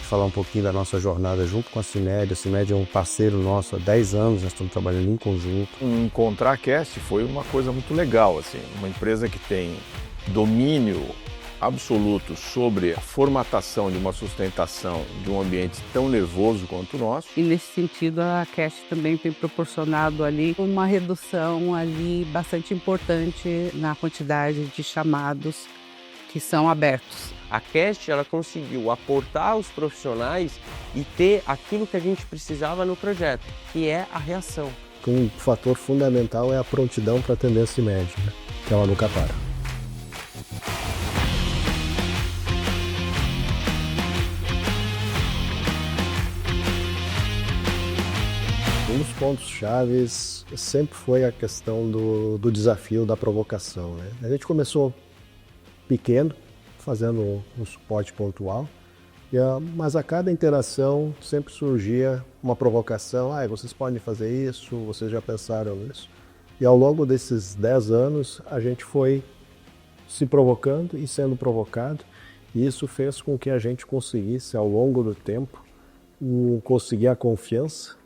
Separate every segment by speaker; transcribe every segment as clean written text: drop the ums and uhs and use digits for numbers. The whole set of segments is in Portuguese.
Speaker 1: falar um pouquinho da nossa jornada junto com a CIMED. A CIMED é um parceiro nosso há 10 anos, nós estamos trabalhando em conjunto.
Speaker 2: Encontrar a Cast foi uma coisa muito legal, assim, uma empresa que tem domínio absoluto sobre a formatação de uma sustentação de um ambiente tão nervoso quanto o nosso.
Speaker 3: E nesse sentido a Cast também tem proporcionado ali uma redução ali bastante importante na quantidade de chamados que são abertos.
Speaker 4: A Cast ela conseguiu aportar os profissionais e ter aquilo que a gente precisava no projeto, que é a reação.
Speaker 1: Um fator fundamental é a prontidão para atender a CIMED, né? Que ela nunca para. Um dos pontos chaves sempre foi a questão do desafio, da provocação, né? A gente começou pequeno, fazendo um suporte pontual, mas a cada interação sempre surgia uma provocação. Vocês podem fazer isso, vocês já pensaram nisso? E ao longo desses 10 anos a gente foi se provocando e sendo provocado, e isso fez com que a gente conseguisse ao longo do tempo conseguir a confiança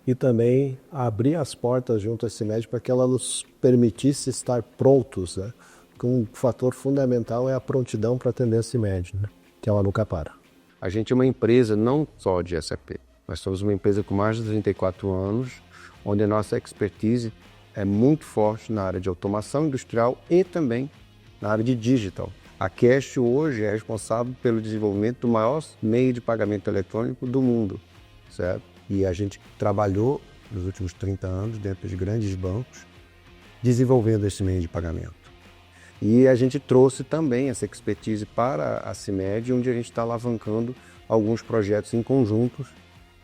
Speaker 1: e também abrir as portas junto à CIMED para que ela nos permitisse estar prontos, né? Um fator fundamental é a prontidão para atender a CIMED, né? Que ela nunca para. A gente é uma empresa não só de SAP, nós somos uma empresa com mais de 34 anos, onde a nossa expertise é muito forte na área de automação industrial e também na área de digital. A Cash hoje é responsável pelo desenvolvimento do maior meio de pagamento eletrônico do mundo, certo? E a gente trabalhou nos últimos 30 anos dentro de grandes bancos, desenvolvendo esse meio de pagamento. E a gente trouxe também essa expertise para a CIMED, onde a gente está alavancando alguns projetos em conjuntos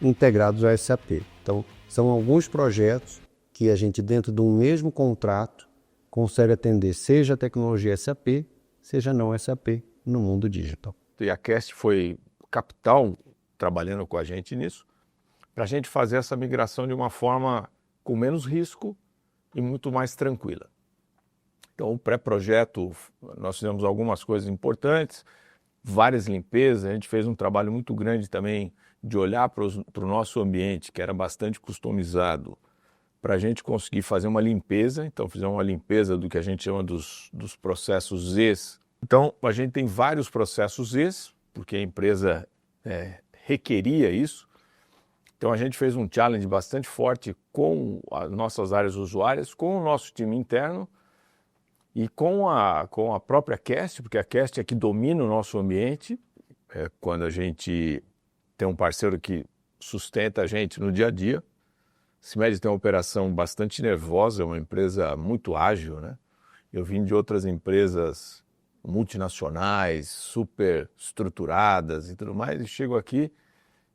Speaker 1: integrados à SAP. Então, são alguns projetos que a gente, dentro de um mesmo contrato, consegue atender seja a tecnologia SAP, seja não SAP, no mundo digital.
Speaker 2: E a Cast foi capital trabalhando com a gente nisso, para a gente fazer essa migração de uma forma com menos risco e muito mais tranquila. Então, o pré-projeto, nós fizemos algumas coisas importantes, várias limpezas, a gente fez um trabalho muito grande também de olhar para o nosso ambiente, que era bastante customizado, para a gente conseguir fazer uma limpeza. Então, fizemos uma limpeza do que a gente chama dos processos Zs. Então, a gente tem vários processos Zs, porque a empresa requeria isso. Então, a gente fez um challenge bastante forte com as nossas áreas usuárias, com o nosso time interno, e com a própria Cast, porque a Cast é que domina o nosso ambiente. Quando a gente tem um parceiro que sustenta a gente no dia a dia. A CIMED tem uma operação bastante nervosa, é uma empresa muito ágil, né? Eu vim de outras empresas multinacionais, super estruturadas e tudo mais, e chego aqui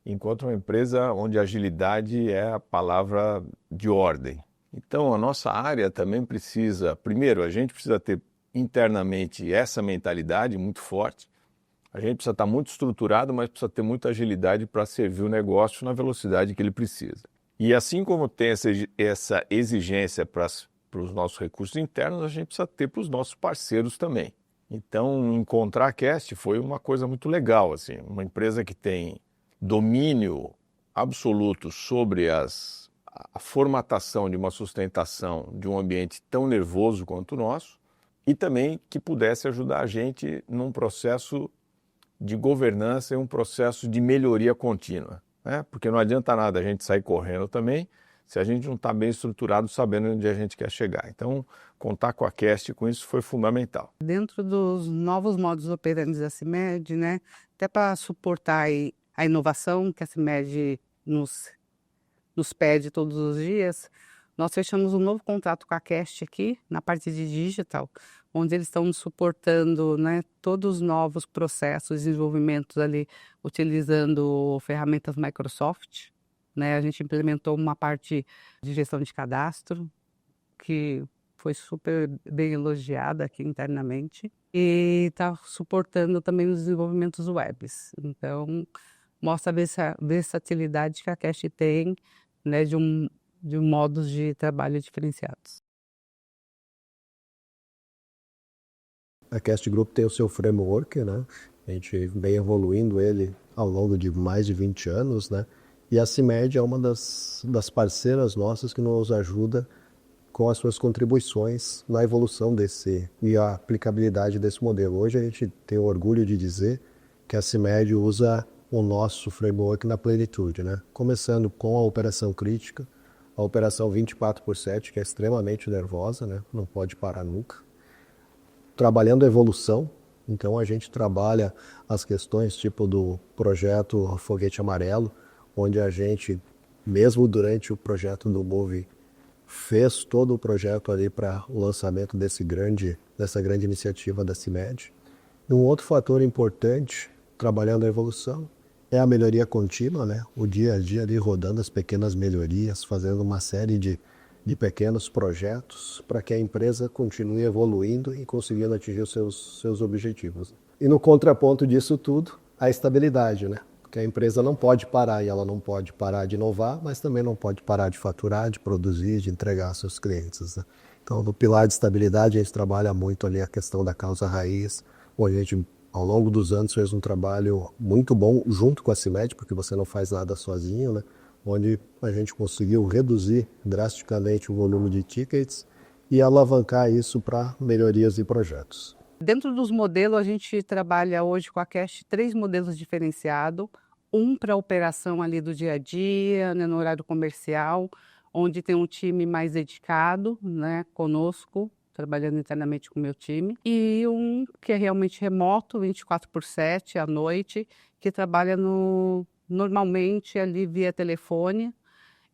Speaker 2: e encontro uma empresa onde a agilidade é a palavra de ordem. Então, a nossa área também precisa, primeiro, a gente precisa ter internamente essa mentalidade muito forte. A gente precisa estar muito estruturado, mas precisa ter muita agilidade para servir o negócio na velocidade que ele precisa. E assim como tem essa exigência para os nossos recursos internos, a gente precisa ter para os nossos parceiros também. Então, encontrar a Cast foi uma coisa muito legal, assim, uma empresa que tem domínio absoluto sobre a formatação de uma sustentação de um ambiente tão nervoso quanto o nosso, e também que pudesse ajudar a gente num processo de governança e um processo de melhoria contínua, né? Porque não adianta nada a gente sair correndo também se a gente não está bem estruturado, sabendo onde a gente quer chegar. Então, contar com a Cast com isso foi fundamental.
Speaker 3: Dentro dos novos modos operantes da CIMED, né, até para suportar aí a inovação que a CIMED nos pede todos os dias, nós fechamos um novo contrato com a Cast aqui, na parte de digital, onde eles estão nos suportando, né, todos os novos processos, desenvolvimentos ali, utilizando ferramentas Microsoft, né? A gente implementou uma parte de gestão de cadastro, que foi super bem elogiada aqui internamente, e está suportando também os desenvolvimentos webs. Então, mostra a versatilidade que a Cast tem, né, de modos de trabalho diferenciados.
Speaker 1: A Cast Group tem o seu framework, né? A gente vem evoluindo ele ao longo de mais de 20 anos, né? E a CIMED é uma das parceiras nossas que nos ajuda com as suas contribuições na evolução e a aplicabilidade desse modelo. Hoje a gente tem o orgulho de dizer que a CIMED usa o nosso framework na plenitude, né? Começando com a operação crítica, a operação 24/7, que é extremamente nervosa, né? Não pode parar nunca. Trabalhando a evolução, então a gente trabalha as questões tipo do projeto Foguete Amarelo, onde a gente, mesmo durante o projeto do Move, fez todo o projeto ali para o lançamento dessa grande iniciativa da CIMED. E um outro fator importante, trabalhando a evolução, é a melhoria contínua, né? O dia a dia ali rodando as pequenas melhorias, fazendo uma série de pequenos projetos para que a empresa continue evoluindo e conseguindo atingir os seus objetivos. E no contraponto disso tudo, a estabilidade, né? Porque a empresa não pode parar e ela não pode parar de inovar, mas também não pode parar de faturar, de produzir, de entregar aos seus clientes, né? Então, no pilar de estabilidade, a gente trabalha muito ali a questão da causa raiz, onde a gente, ao longo dos anos, fez um trabalho muito bom junto com a CIMED, porque você não faz nada sozinho, né? Onde a gente conseguiu reduzir drasticamente o volume de tickets e alavancar isso para melhorias e projetos.
Speaker 3: Dentro dos modelos, a gente trabalha hoje com a Cash 3 modelos diferenciados. Um para a operação ali do dia a dia, né, no horário comercial, onde tem um time mais dedicado, né, conosco, trabalhando internamente com o meu time. E um que é realmente remoto, 24/7, à noite, que trabalha normalmente ali via telefone.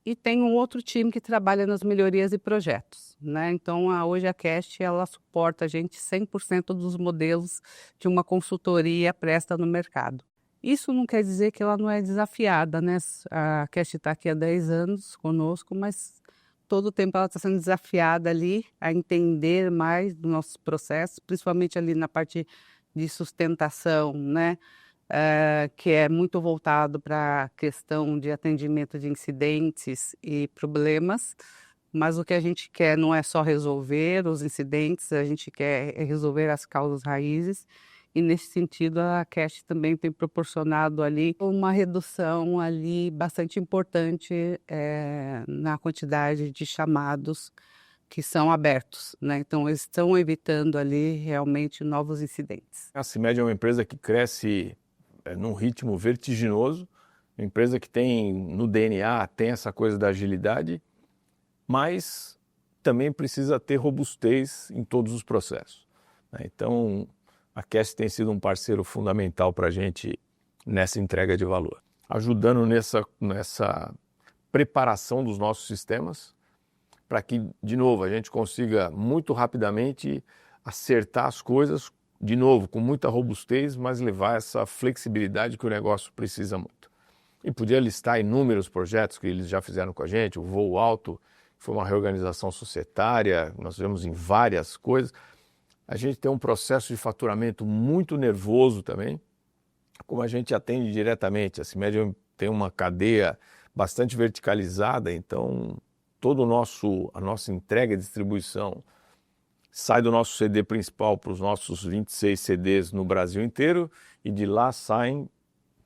Speaker 3: E tem um outro time que trabalha nas melhorias e projetos, né? Então, hoje a Cash, ela suporta a gente 100% dos modelos que uma consultoria presta no mercado. Isso não quer dizer que ela não é desafiada, né? A Cash está aqui há 10 anos conosco, mas todo o tempo ela está sendo desafiada ali a entender mais dos nossos processos, principalmente ali na parte de sustentação, né? Que é muito voltado para a questão de atendimento de incidentes e problemas, mas o que a gente quer não é só resolver os incidentes, a gente quer resolver as causas raízes, e nesse sentido a Cash também tem proporcionado ali uma redução ali bastante importante na quantidade de chamados que são abertos, né? Então eles estão evitando ali realmente novos incidentes.
Speaker 2: A CIMED é uma empresa que cresce num ritmo vertiginoso, uma empresa que tem no DNA, tem essa coisa da agilidade, mas também precisa ter robustez em todos os processos, né? Então, a Cash tem sido um parceiro fundamental para a gente nessa entrega de valor, ajudando nessa preparação dos nossos sistemas, para que, de novo, a gente consiga muito rapidamente acertar as coisas, de novo, com muita robustez, mas levar essa flexibilidade que o negócio precisa muito. E podia listar inúmeros projetos que eles já fizeram com a gente, o Voo Alto, foi uma reorganização societária, nós fizemos em várias coisas. A gente tem um processo de faturamento muito nervoso também, como a gente atende diretamente. A CIMED tem uma cadeia bastante verticalizada, então a nossa entrega e distribuição sai do nosso CD principal para os nossos 26 CDs no Brasil inteiro e de lá saem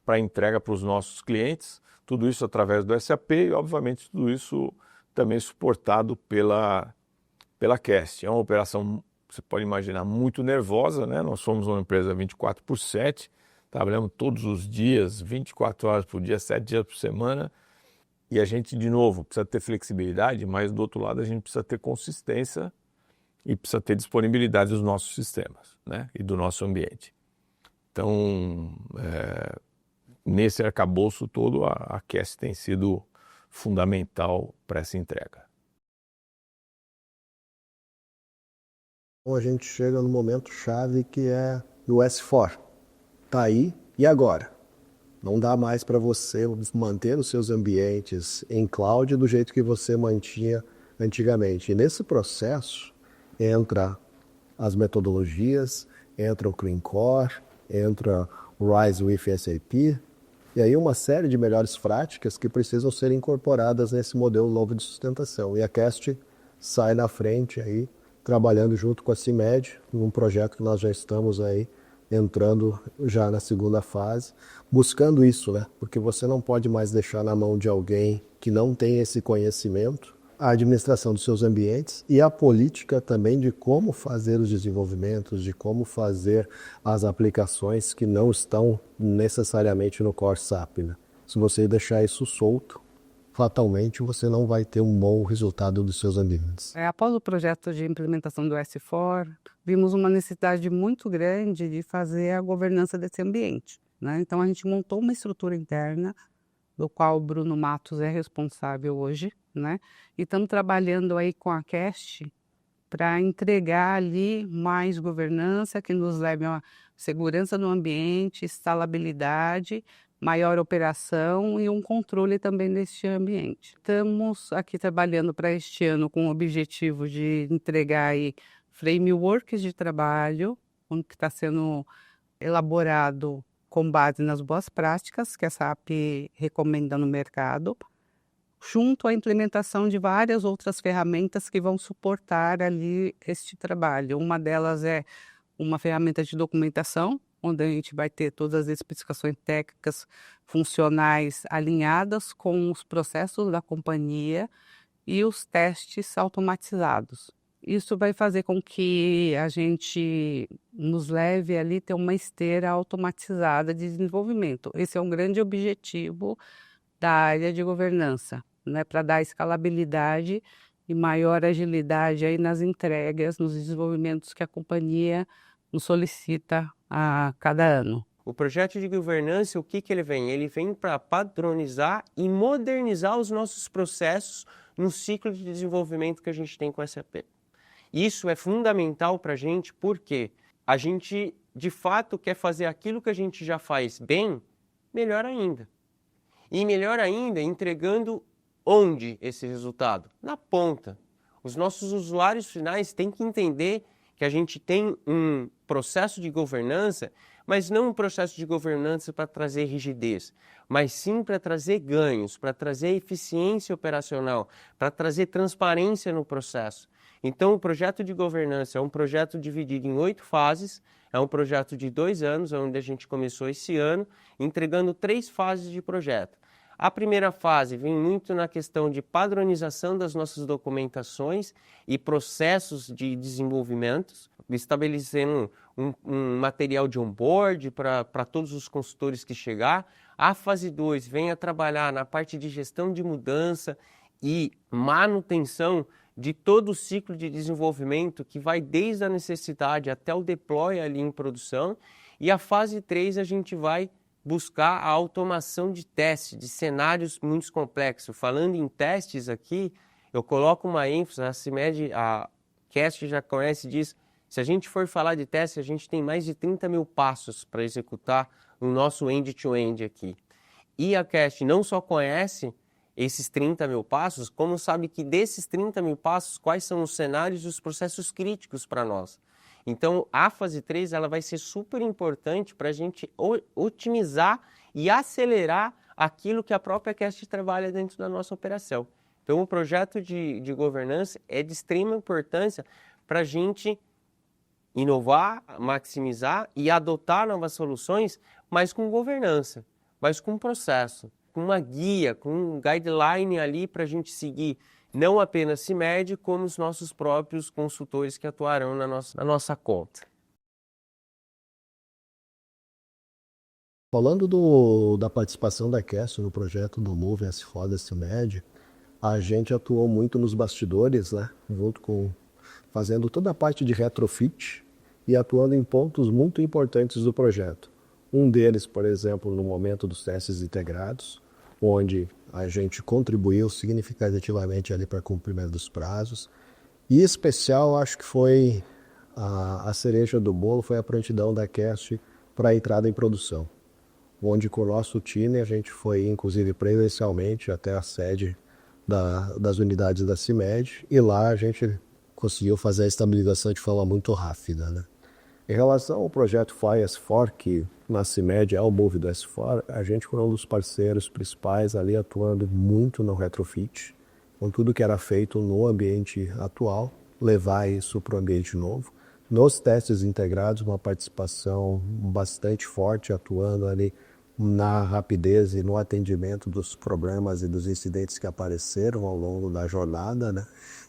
Speaker 2: para entrega para os nossos clientes, tudo isso através do SAP e, obviamente, tudo isso também suportado pela Cash. É uma operação, você pode imaginar, muito nervosa, né? Nós somos uma empresa 24/7, trabalhamos todos os dias, 24 horas por dia, 7 dias por semana, e a gente, de novo, precisa ter flexibilidade, mas do outro lado a gente precisa ter consistência e precisa ter disponibilidade dos nossos sistemas, né? E do nosso ambiente. Então, nesse arcabouço todo, a Cash tem sido fundamental para essa entrega.
Speaker 1: Então, a gente chega no momento chave que é o S4. Está aí e agora? Não dá mais para você manter os seus ambientes em cloud do jeito que você mantinha antigamente. E nesse processo entra as metodologias, entra o Clean Core, entra o Rise with SAP, e aí uma série de melhores práticas que precisam ser incorporadas nesse modelo novo de sustentação. E a Cast sai na frente aí, trabalhando junto com a CIMED, num projeto que nós já estamos aí entrando já na segunda fase, buscando isso, né? Porque você não pode mais deixar na mão de alguém que não tem esse conhecimento a administração dos seus ambientes e a política também de como fazer os desenvolvimentos, de como fazer as aplicações que não estão necessariamente no core SAP, né? Se você deixar isso solto, fatalmente você não vai ter um bom resultado dos seus ambientes.
Speaker 3: Após o projeto de implementação do S4, vimos uma necessidade muito grande de fazer a governança desse ambiente, né? Então a gente montou uma estrutura interna, do qual o Bruno Matos é responsável hoje, né? E estamos trabalhando aí com a Cast para entregar ali mais governança que nos leve a segurança no ambiente, escalabilidade, maior operação e um controle também deste ambiente. Estamos aqui trabalhando para este ano com o objetivo de entregar aí frameworks de trabalho, que está sendo elaborado com base nas boas práticas que a SAP recomenda no mercado, junto à implementação de várias outras ferramentas que vão suportar ali este trabalho. Uma delas é uma ferramenta de documentação, onde a gente vai ter todas as especificações técnicas funcionais alinhadas com os processos da companhia e os testes automatizados. Isso vai fazer com que a gente nos leve ali ter uma esteira automatizada de desenvolvimento. Esse é um grande objetivo da área de governança, né, para dar escalabilidade e maior agilidade aí nas entregas, nos desenvolvimentos que a companhia nos solicita a cada ano.
Speaker 4: O projeto de governança, o que ele vem? Ele vem para padronizar e modernizar os nossos processos no ciclo de desenvolvimento que a gente tem com a SAP. Isso é fundamental para a gente porque a gente, de fato, quer fazer aquilo que a gente já faz bem, melhor ainda. E melhor ainda, entregando onde esse resultado? Na ponta. Os nossos usuários finais têm que entender que a gente tem um processo de governança, mas não um processo de governança para trazer rigidez, mas sim para trazer ganhos, para trazer eficiência operacional, para trazer transparência no processo. Então, o projeto de governança é um projeto dividido em 8 fases, é um projeto de 2 anos, onde a gente começou esse ano, entregando 3 fases de projeto. A primeira fase vem muito na questão de padronização das nossas documentações e processos de desenvolvimento, estabelecendo um material de onboard para todos os consultores que chegar. A fase 2 vem a trabalhar na parte de gestão de mudança e manutenção de todo o ciclo de desenvolvimento, que vai desde a necessidade até o deploy ali em produção. E a fase 3 a gente vai buscar a automação de testes, de cenários muito complexos. Falando em testes aqui, eu coloco uma ênfase, a CIMED, a Cast já conhece disso, se a gente for falar de teste, a gente tem mais de 30 mil passos para executar no nosso end-to-end aqui. E a Cast não só conhece esses 30 mil passos, como sabe que desses 30 mil passos, quais são os cenários e os processos críticos para nós. Então, a fase 3 ela vai ser super importante para a gente otimizar e acelerar aquilo que a própria Cast trabalha dentro da nossa operação. Então, o projeto de governança é de extrema importância para a gente inovar, maximizar e adotar novas soluções, mas com governança, mas com processo, com uma guia, com um guideline ali para a gente seguir, não apenas CIMED, como os nossos próprios consultores que atuarão na nossa conta.
Speaker 1: Falando da participação da Cast no projeto do Move S4 da CIMED, a gente atuou muito nos bastidores, né? Junto com fazendo toda a parte de retrofit e atuando em pontos muito importantes do projeto. Um deles, por exemplo, no momento dos testes integrados, onde a gente contribuiu significativamente ali para cumprimento dos prazos. E em especial, acho que foi a cereja do bolo, foi a prontidão da Cast para a entrada em produção, onde com o nosso time a gente foi, inclusive, presencialmente até a sede das unidades da CIMED, e lá a gente conseguiu fazer a estabilização de forma muito rápida, né? Em relação ao projeto Fly S4, que na CIMED é o Move do S4, a gente foi um dos parceiros principais ali atuando muito no retrofit, com tudo que era feito no ambiente atual, levar isso para o ambiente novo. nos testes integrados, uma participação bastante forte, atuando ali na rapidez e no atendimento dos problemas e dos incidentes que apareceram ao longo da jornada, né?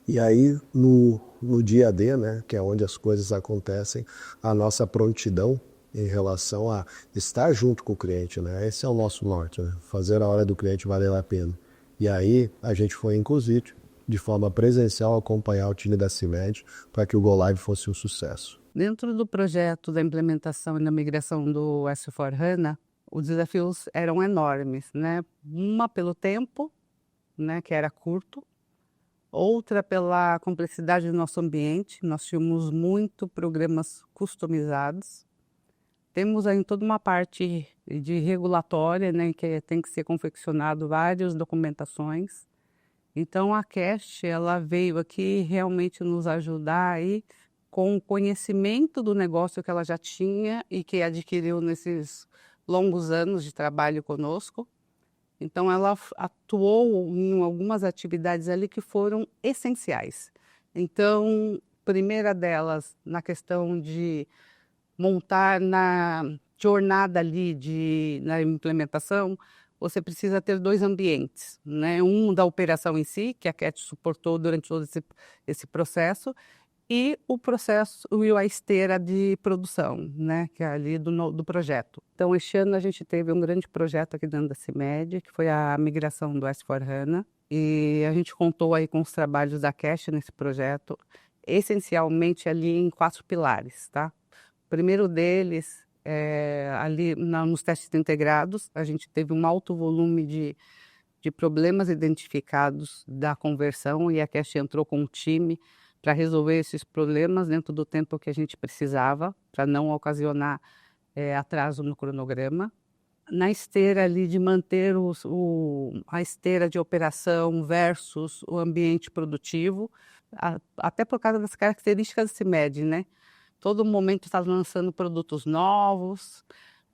Speaker 1: E aí, no dia a dia, né, que é onde as coisas acontecem, a nossa prontidão em relação a estar junto com o cliente, né? Esse é o nosso norte, né? Fazer a hora do cliente valer a pena. E aí, a gente foi, inclusive, de forma presencial, acompanhar o time da CIMED para que o Go Live fosse um sucesso.
Speaker 3: Dentro do projeto da implementação e da migração do S/4HANA, os desafios eram enormes, né? Uma pelo tempo, né, que era curto, outra pela complexidade do nosso ambiente. Nós tínhamos muito programas customizados. Temos aí toda uma parte de regulatória, né, que tem que ser confeccionado várias documentações. Então a Cast, ela veio aqui realmente nos ajudar aí com o conhecimento do negócio que ela já tinha e que adquiriu nesses longos anos de trabalho conosco. Então ela atuou em algumas atividades ali que foram essenciais. Então, primeira delas, na questão de montar na jornada ali na implementação, você precisa ter 2 ambientes, né? Um da operação em si, que a CAT suportou durante todo esse processo, e o processo e a esteira de produção, né? Que é ali do projeto. Então, este ano a gente teve um grande projeto aqui dentro da CIMED, que foi a migração do S/4HANA, e a gente contou aí com os trabalhos da CAT nesse projeto, essencialmente ali em 4 pilares, tá? O primeiro deles, ali nos testes integrados, a gente teve um alto volume de problemas identificados da conversão e a Cast entrou com um time para resolver esses problemas dentro do tempo que a gente precisava, para não ocasionar atraso no cronograma. Na esteira ali de manter a esteira de operação versus o ambiente produtivo, até por causa das características do CIMED, né? Todo momento está lançando produtos novos.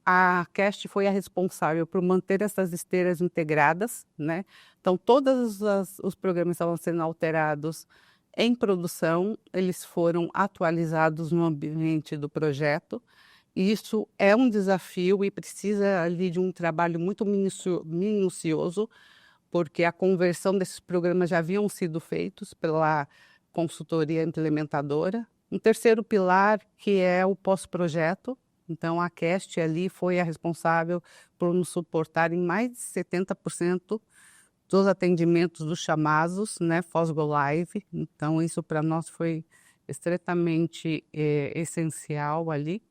Speaker 3: A Cast foi a responsável por manter essas esteiras integradas, né? Então, todos os programas estavam sendo alterados em produção, eles foram atualizados no ambiente do projeto. E isso é um desafio e precisa ali de um trabalho muito minucioso, porque a conversão desses programas já haviam sido feitos pela consultoria implementadora. Um terceiro pilar, que é o pós-projeto. Então, a Cast ali foi a responsável por nos suportar em mais de 70% dos atendimentos dos chamados, né, pós-Go Live. Então, isso para nós foi extremamente essencial ali.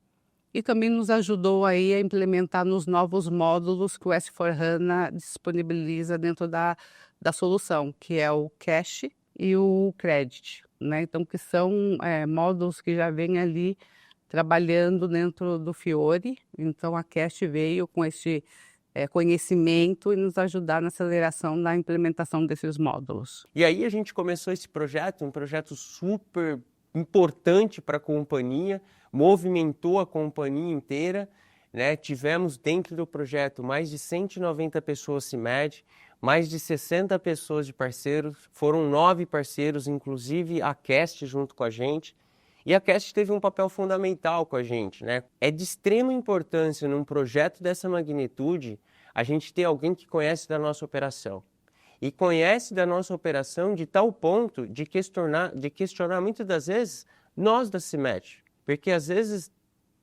Speaker 3: E também nos ajudou aí a implementar nos novos módulos que o S/4HANA disponibiliza dentro da solução, que é o Cash e o Credit, né? Então, que são módulos que já vêm ali trabalhando dentro do Fiori. Então, a Cash veio com esse conhecimento e nos ajudar na aceleração da implementação desses módulos.
Speaker 4: E aí a gente começou esse projeto, um projeto super importante para a companhia, movimentou a companhia inteira, né? Tivemos dentro do projeto mais de 190 pessoas CIMED, mais de 60 pessoas de parceiros, foram 9 parceiros, inclusive a Cast junto com a gente. E a Cast teve um papel fundamental com a gente, né? É de extrema importância num projeto dessa magnitude a gente ter alguém que conhece da nossa operação. E conhece da nossa operação de tal ponto de questionar muitas das vezes nós da CIMED. Porque às vezes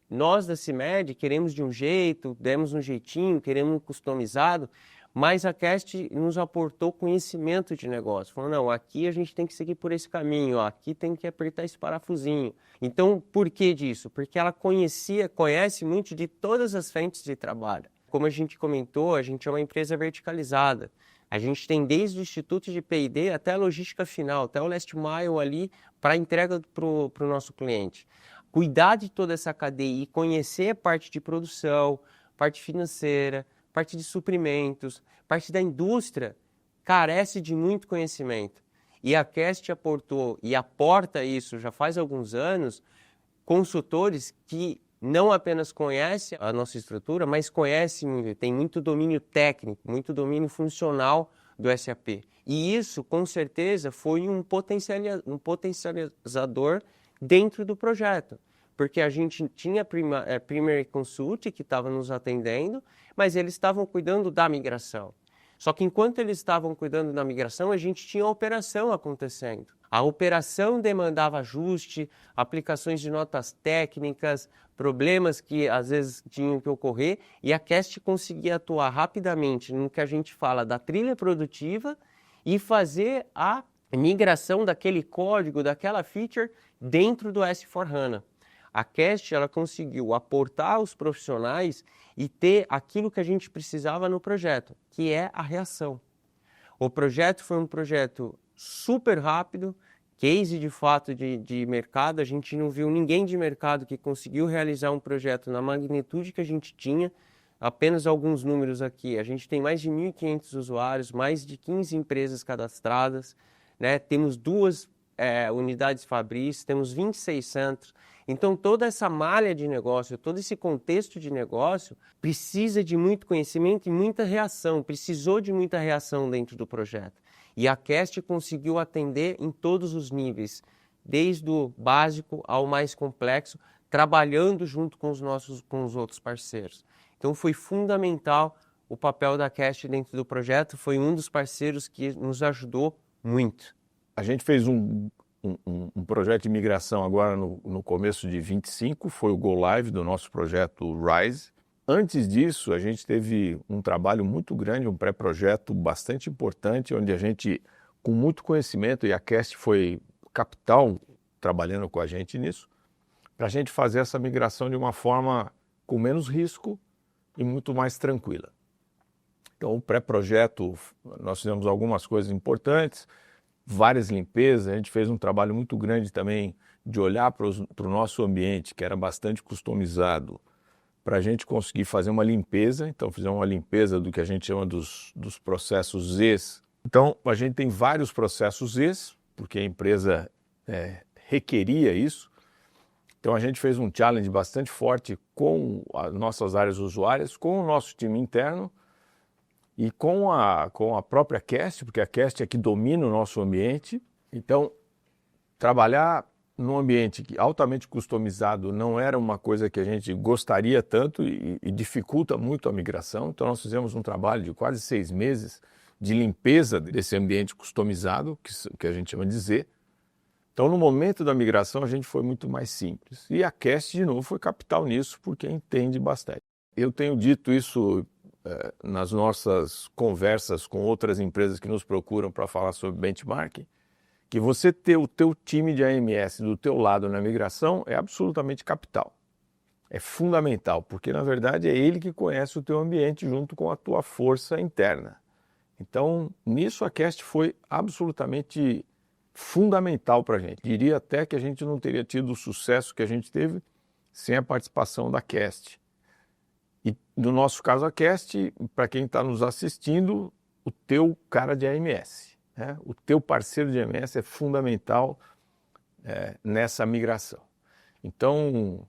Speaker 4: nós da CIMED queremos de um jeito, demos um jeitinho, queremos um customizado, mas a Cast nos aportou conhecimento de negócio. Falou, não, aqui a gente tem que seguir por esse caminho, ó, aqui tem que apertar esse parafusinho. Então, por que disso? Porque ela conhece muito de todas as frentes de trabalho. Como a gente comentou, a gente é uma empresa verticalizada. A gente tem desde o Instituto de P&D até a logística final, até o last mile ali para a entrega para o nosso cliente. Cuidar de toda essa cadeia e conhecer a parte de produção, parte financeira, parte de suprimentos, parte da indústria, carece de muito conhecimento. E a Cast aportou e aporta isso já faz alguns anos, consultores que não apenas conhecem a nossa estrutura, mas conhecem, tem muito domínio técnico, muito domínio funcional do SAP. E isso, com certeza, foi um potencializador dentro do projeto. porque a gente tinha Primary Consult que estava nos atendendo, mas eles estavam cuidando da migração. Só que enquanto eles estavam cuidando da migração, a gente tinha a operação acontecendo. A operação demandava ajuste, aplicações de notas técnicas, problemas que às vezes tinham que ocorrer, e a Cast conseguia atuar rapidamente no que a gente fala da trilha produtiva e fazer a migração daquele código, daquela feature dentro do S/4HANA. A Cast ela conseguiu aportar os profissionais e ter aquilo que a gente precisava no projeto, que é a reação. O projeto foi um projeto super rápido, case de fato de mercado, a gente não viu ninguém de mercado que conseguiu realizar um projeto na magnitude que a gente tinha. Apenas alguns números aqui, a gente tem mais de 1.500 usuários, mais de 15 empresas cadastradas, né? Temos 2 unidades fabris, temos 26 centros. Então, toda essa malha de negócio, todo esse contexto de negócio precisa de muito conhecimento e muita reação, precisou de muita reação dentro do projeto. E a Cast conseguiu atender em todos os níveis, desde o básico ao mais complexo, trabalhando junto com os outros parceiros. Então, foi fundamental o papel da Cast dentro do projeto, foi um dos parceiros que nos ajudou muito.
Speaker 2: A gente fez um projeto de migração agora no começo de 25, foi o Go Live do nosso projeto Rise. Antes disso, a gente teve um trabalho muito grande, um pré-projeto bastante importante, onde a gente, com muito conhecimento, e a Cast foi capital trabalhando com a gente nisso, para a gente fazer essa migração de uma forma com menos risco e muito mais tranquila. Então, o pré-projeto, nós fizemos algumas coisas importantes, várias limpezas, a gente fez um trabalho muito grande também de olhar para o nosso ambiente, que era bastante customizado, para a gente conseguir fazer uma limpeza. Então, fizemos uma limpeza do que a gente chama dos processos Zs. Então, a gente tem vários processos Zs, porque a empresa requeria isso. Então, a gente fez um challenge bastante forte com as nossas áreas usuárias, com o nosso time interno, e com a própria Cast, porque a Cast é que domina o nosso ambiente. Então, trabalhar num ambiente altamente customizado não era uma coisa que a gente gostaria tanto e dificulta muito a migração. Então, nós fizemos um trabalho de quase 6 meses de limpeza desse ambiente customizado, que a gente chama de Z. Então, no momento da migração, a gente foi muito mais simples. E a Cast, de novo, foi capital nisso, porque entende bastante. Eu tenho dito isso nas nossas conversas com outras empresas que nos procuram para falar sobre benchmarking, que você ter o teu time de AMS do teu lado na migração é absolutamente capital. É fundamental, porque na verdade é ele que conhece o teu ambiente junto com a tua força interna. Então, nisso a Cast foi absolutamente fundamental para a gente. Diria até que a gente não teria tido o sucesso que a gente teve sem a participação da Cast. E no nosso caso a Cast, para quem está nos assistindo, o teu cara de AMS, né? O teu parceiro de AMS é fundamental nessa migração. Então,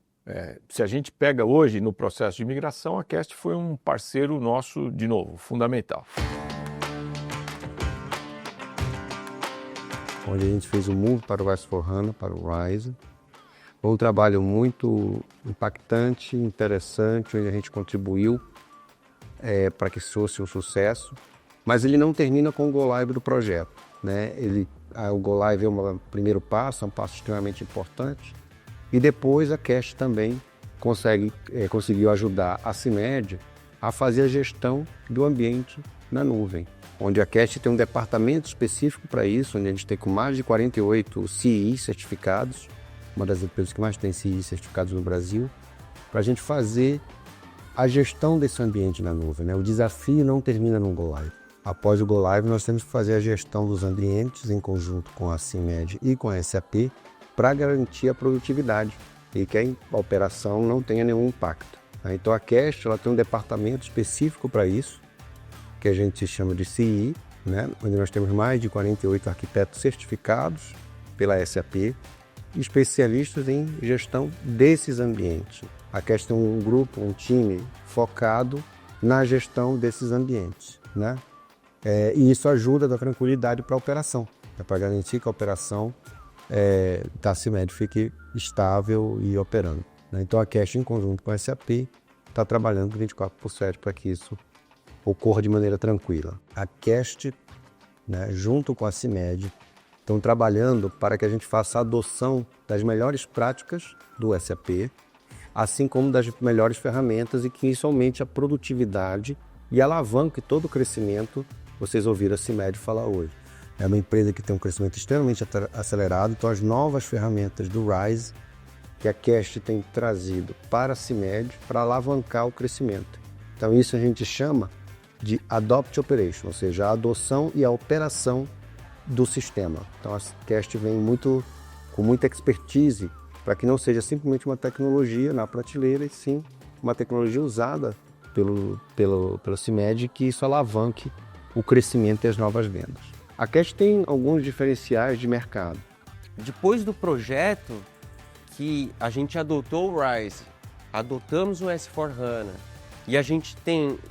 Speaker 2: se a gente pega hoje no processo de migração, a Cast foi um parceiro nosso, de novo, fundamental.
Speaker 1: Onde a gente fez o move para o S/4HANA, para o Rise. Foi um trabalho muito impactante, interessante, onde a gente contribuiu para que isso fosse um sucesso. Mas ele não termina com o Go Live do projeto, né? O Go Live é um primeiro passo, é um passo extremamente importante. E depois a Cast também conseguiu ajudar a CIMED a fazer a gestão do ambiente na nuvem, onde a Cast tem um departamento específico para isso, onde a gente tem com mais de 48 CI certificados, uma das empresas que mais tem CI certificados no Brasil, para a gente fazer a gestão desse ambiente na nuvem, né? O desafio não termina no Go Live. Após o Go Live, nós temos que fazer a gestão dos ambientes em conjunto com a CIMED e com a SAP para garantir a produtividade e que a operação não tenha nenhum impacto. Então a Cast ela tem um departamento específico para isso, que a gente chama de CI, né? Onde nós temos mais de 48 arquitetos certificados pela SAP, especialistas em gestão desses ambientes. A Cast tem um grupo, um time focado na gestão desses ambientes, né? E isso ajuda a dar tranquilidade para a operação, para garantir que a operação da CIMED fique estável e operando, né? Então a Cast, em conjunto com a SAP, está trabalhando 24/7 para que isso ocorra de maneira tranquila. A Cast, né, junto com a CIMED, estão trabalhando para que a gente faça a adoção das melhores práticas do SAP, assim como das melhores ferramentas, e que isso aumente a produtividade e alavanque todo o crescimento. Vocês ouviram a CIMED falar hoje. É uma empresa que tem um crescimento extremamente acelerado, então as novas ferramentas do RISE, que a Cast tem trazido para a CIMED, para alavancar o crescimento. Então isso a gente chama de Adopt Operation, ou seja, a adoção e a operação do sistema. Então a Cast vem com muita expertise para que não seja simplesmente uma tecnologia na prateleira, e sim uma tecnologia usada pela CIMED, que isso alavanque o crescimento e as novas vendas. A Cast tem alguns diferenciais de mercado.
Speaker 4: Depois do projeto que a gente adotou o RISE, adotamos o S/4HANA e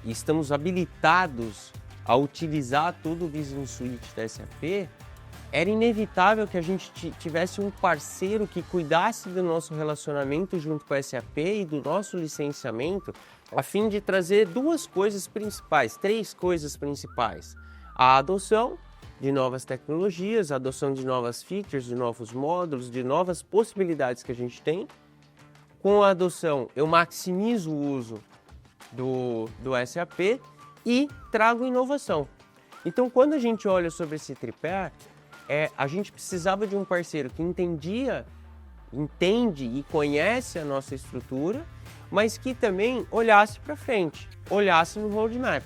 Speaker 4: estamos habilitados a utilizar todo o Business Suite da SAP, era inevitável que a gente tivesse um parceiro que cuidasse do nosso relacionamento junto com a SAP e do nosso licenciamento, a fim de trazer três coisas principais. A adoção de novas tecnologias, a adoção de novas features, de novos módulos, de novas possibilidades que a gente tem. Com a adoção, eu maximizo o uso do SAP e trago inovação. Então, quando a gente olha sobre esse tripé, a gente precisava de um parceiro que entende e conhece a nossa estrutura, mas que também olhasse para frente, olhasse no roadmap.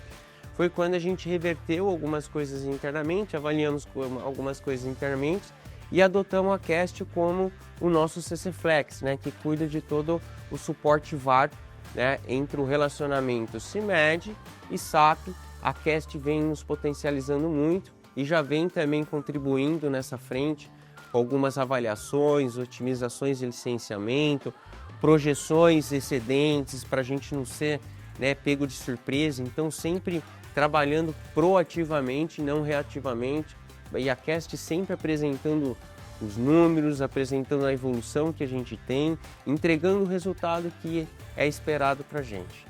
Speaker 4: Foi quando a gente reverteu algumas coisas internamente, avaliamos algumas coisas internamente e adotamos a Cast como o nosso CC Flex, né, que cuida de todo o suporte VAR, né, entre o relacionamento CIMED e SAP. A Cast vem nos potencializando muito e já vem também contribuindo nessa frente com algumas avaliações, otimizações de licenciamento, projeções excedentes para a gente não ser, né, pego de surpresa. Então sempre trabalhando proativamente, não reativamente, e a Cast sempre apresentando os números, apresentando a evolução que a gente tem, entregando o resultado que é esperado para a gente.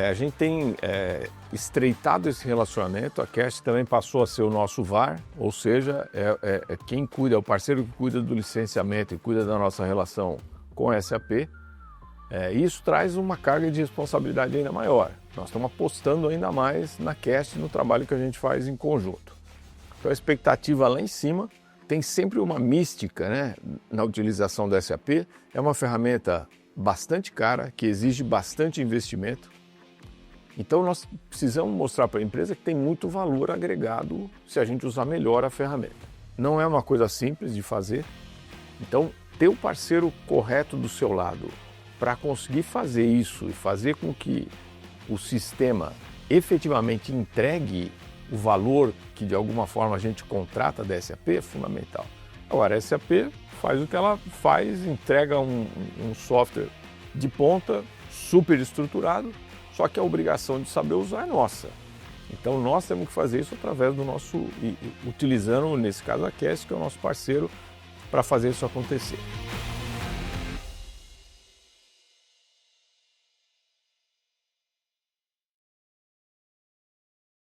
Speaker 2: A gente tem estreitado esse relacionamento. A Cast também passou a ser o nosso VAR, ou seja, quem cuida, é o parceiro que cuida do licenciamento e cuida da nossa relação com a SAP. Isso traz uma carga de responsabilidade ainda maior. Nós estamos apostando ainda mais na Cast, no trabalho que a gente faz em conjunto. Então a expectativa lá em cima, tem sempre uma mística, né, na utilização da SAP. É uma ferramenta bastante cara, que exige bastante investimento. Então nós precisamos mostrar para a empresa que tem muito valor agregado se a gente usar melhor a ferramenta. Não é uma coisa simples de fazer. Então ter o parceiro correto do seu lado para conseguir fazer isso e fazer com que o sistema efetivamente entregue o valor que de alguma forma a gente contrata da SAP é fundamental. Agora, a SAP faz o que ela faz, entrega um software de ponta, super estruturado, só que a obrigação de saber usar é nossa. Então nós temos que fazer isso através do utilizando, nesse caso, a Cast, que é o nosso parceiro, para fazer isso acontecer.